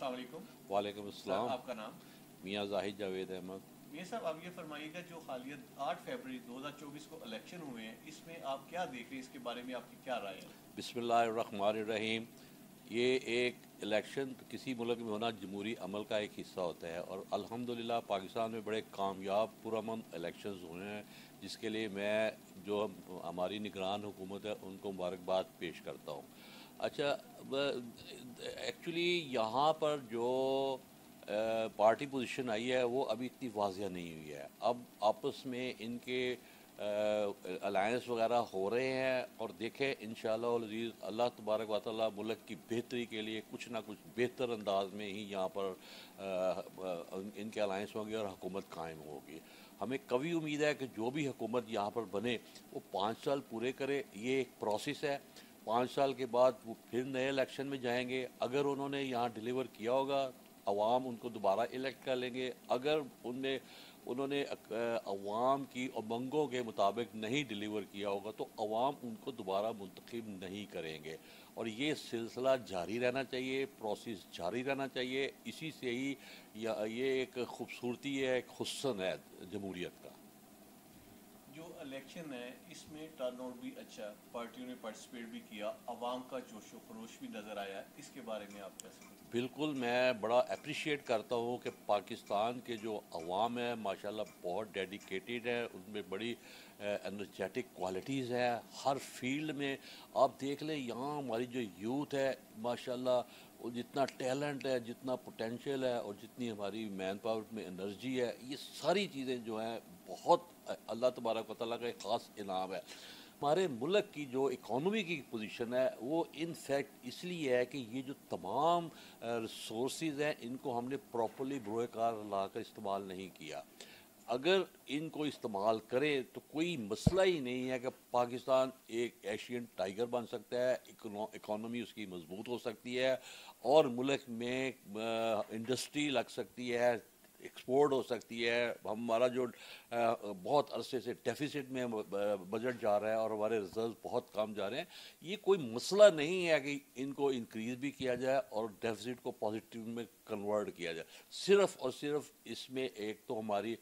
अस्सलाम वालेकुम। वालेकुम सर, अस्सलाम। आपका नाम? मियाँ जाहिद जावेद अहमद। मियां साहब, आप ये फरमाइएगा, जो हालिया 8 फरवरी 2024 को इलेक्शन हुए हैं, इसमें आप क्या देख रहे हैं? इसके बारे में आपकी क्या राय है? बिस्मिल्लाहिर्रहमानिर्रहीम। ये एक इलेक्शन किसी मुल्क में होना जमहूरी अमल का एक हिस्सा होता है, और अल्हम्दुलिल्लाह पाकिस्तान में बड़े कामयाब पुरअमन इलेक्शंस हुए हैं, जिसके लिए मैं जो हमारी निगरान हुकूमत है उनको मुबारकबाद पेश करता हूँ। अच्छा, एक्चुअली यहाँ पर जो पार्टी पोजीशन आई है वो अभी इतनी वाजिया नहीं हुई है। अब आपस में इनके अलायंस वगैरह हो रहे हैं, और देखें इंशाअल्लाह अज़ीज़ अल्लाह तबारक व तआला मुल्क की बेहतरी के लिए कुछ ना कुछ बेहतर अंदाज में ही यहाँ पर इनके अलायंस होंगे और हुकूमत कायम होगी। हमें कभी उम्मीद है कि जो भी हुकूमत यहाँ पर बने वो 5 साल पूरे करे। ये एक प्रोसेस है। 5 साल के बाद वो फिर नए इलेक्शन में जाएंगे। अगर उन्होंने यहाँ डिलीवर किया होगा, अवाम उनको दोबारा इलेक्ट कर लेंगे। अगर उन्होंने अवाम की उमंगों के मुताबिक नहीं डिलीवर किया होगा तो अवाम उनको दोबारा मुंतखब नहीं करेंगे। और ये सिलसिला जारी रहना चाहिए, प्रोसेस जारी रहना चाहिए। इसी से ही ये एक खूबसूरती है, एक हुस्न है जमहूरियत का। जो इलेक्शन है, इसमें टर्नआउट भी अच्छा, पार्टियों ने पार्टिसिपेट भी किया, अवाम का जोश व खरोश भी नज़र आया। इसके बारे में आप कैसे? बिल्कुल, मैं बड़ा अप्रिशिएट करता हूँ कि पाकिस्तान के जो अवाम है माशाल्लाह बहुत डेडिकेटेड है, उनमें बड़ी एनर्जेटिक क्वालिटीज़ है हर फील्ड में। आप देख लें यहाँ हमारी जो यूथ है माशाल्लाह, वो जितना टैलेंट है, जितना पोटेंशियल है, और जितनी हमारी मैन पावर में एनर्जी है, ये सारी चीज़ें जो हैं बहुत अल्लाह तबारक व तआला का एक ख़ास इनाम है। हमारे मुल्क की जो इकॉनमी की पोजीशन है वो इन फैक्ट इसलिए है कि ये जो तमाम रिसोर्सेज हैं इनको हमने प्रॉपरली बरोकार ला कर इस्तेमाल नहीं किया। अगर इनको इस्तेमाल करें तो कोई मसला ही नहीं है कि पाकिस्तान एक एशियन टाइगर बन सकता है, इकॉनमी उसकी मजबूत हो सकती है, और मुल्क में इंडस्ट्री लग सकती है, एक्सपोर्ट हो सकती है। हमारा जो बहुत अरसे से डेफिसिट में बजट जा रहा है और हमारे रिजर्व बहुत कम जा रहे हैं, ये कोई मसला नहीं है कि इनको इंक्रीज़ भी किया जाए और डेफिसिट को पॉजिटिव में कन्वर्ट किया जाए। सिर्फ़ और सिर्फ इसमें एक तो हमारी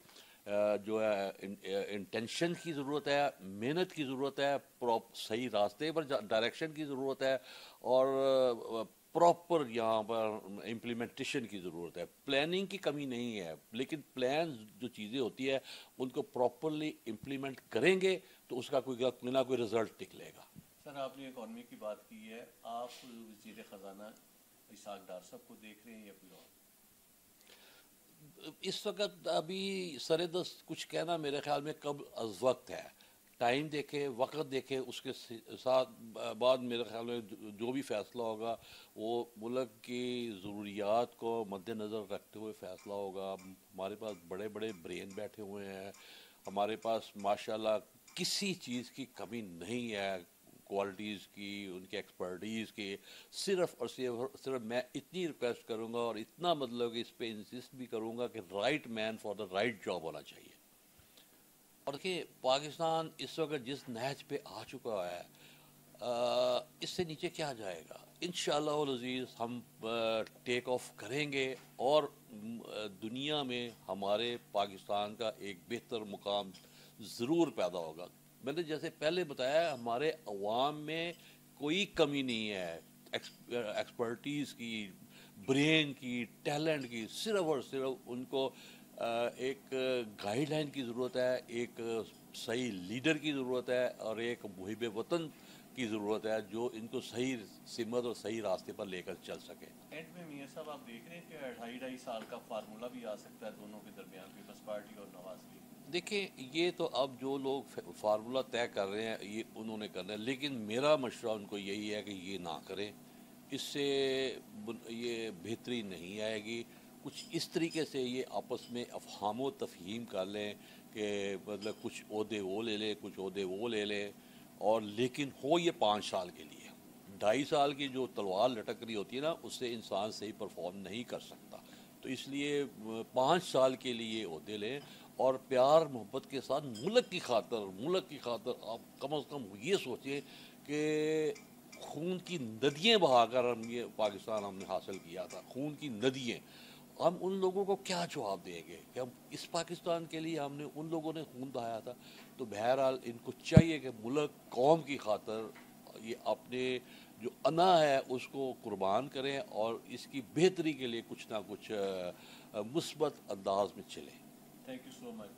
जो है इंटेंशन की ज़रूरत है, मेहनत की ज़रूरत है, सही रास्ते पर डायरेक्शन की ज़रूरत है, और प्रॉपर यहाँ पर इम्प्लीमेंटेशन की ज़रूरत है। प्लानिंग की कमी नहीं है, लेकिन प्लान जो चीज़ें होती है उनको प्रॉपरली इम्प्लीमेंट करेंगे तो उसका कोई ना कोई रिजल्ट निकलेगा। सर, आपने इकॉनमी की बात की है, आप वज़ीर ख़जाना इसाक डार साहब को देख रहे हैं या कोई और? इस वक्त अभी सरेदस्त कुछ कहना मेरे ख्याल में कब अज़ वक्त है। टाइम देखे, वक्त देखे, उसके साथ बाद मेरे ख्याल में जो भी फ़ैसला होगा वो मुल्क की ज़रूरियात को मद्देनज़र रखते हुए फ़ैसला होगा। हमारे पास बड़े बड़े ब्रेन बैठे हुए हैं, हमारे पास माशाल्लाह किसी चीज़ की कमी नहीं है, क्वालिटीज़ की, उनके एक्सपर्टीज़ की। सिर्फ़ और सिर्फ मैं इतनी रिक्वेस्ट करूँगा और इतना मतलब कि इस पर इंसिस्ट भी करूँगा कि right man for the right job होना चाहिए। और देखिए पाकिस्तान इस वक्त जिस नहज पे आ चुका है, इससे नीचे क्या जाएगा। इंशाअल्लाह अज़ीज़ हम टेक ऑफ करेंगे और दुनिया में हमारे पाकिस्तान का एक बेहतर मुकाम ज़रूर पैदा होगा। मैंने जैसे पहले बताया, हमारे अवाम में कोई कमी नहीं है एक्सपर्टीज़ की, ब्रेन की, टैलेंट की। सिर्फ और सिर्फ उनको एक गाइडलाइन की ज़रूरत है, एक सही लीडर की ज़रूरत है, और एक मुहिब वतन की ज़रूरत है जो इनको सही सिमत और सही रास्ते पर लेकर चल सके। एंड में मियां साहब, आप देख रहे हैं कि 2.5 साल का फार्मूला भी आ सकता है दोनों के दरमियान, पीपल्स पार्टी और नवाज लीग? देखिए, ये तो अब जो लोग फार्मूला तय कर रहे हैं ये उन्होंने करना है, लेकिन मेरा मशवरा उनको यही है कि ये ना करें। इससे ये बेहतरी नहीं आएगी। कुछ इस तरीके से ये आपस में अफ़हाम तफ़हीम कर लें कि मतलब कुछ ओहदे वो ले लें, कुछ ओहदे वो ले लें, और लेकिन हो ये 5 साल के लिए। 2.5 साल की जो तलवार लटक रही होती है ना, उससे इंसान सही परफॉर्म नहीं कर सकता। तो इसलिए 5 साल के लिए ओहदे लें, और प्यार मोहब्बत के साथ मुल्क की खातर आप कम से कम ये सोचें कि خون کی ندیاں بہا کر ہم یہ پاکستان ہم نے حاصل کیا تھا، خون کی ندیاں. ہم ان لوگوں کو کیا جواب دیں گے کہ ہم اس پاکستان کے لیے ہم نے ان لوگوں نے خون بہایا تھا. تو بہرحال ان کو چاہیے کہ ملک قوم کی خاطر یہ اپنے جو انا ہے اس کو قربان کریں اور اس کی بہتری کے لیے کچھ نہ کچھ مثبت انداز میں چلیں. Thank you so much.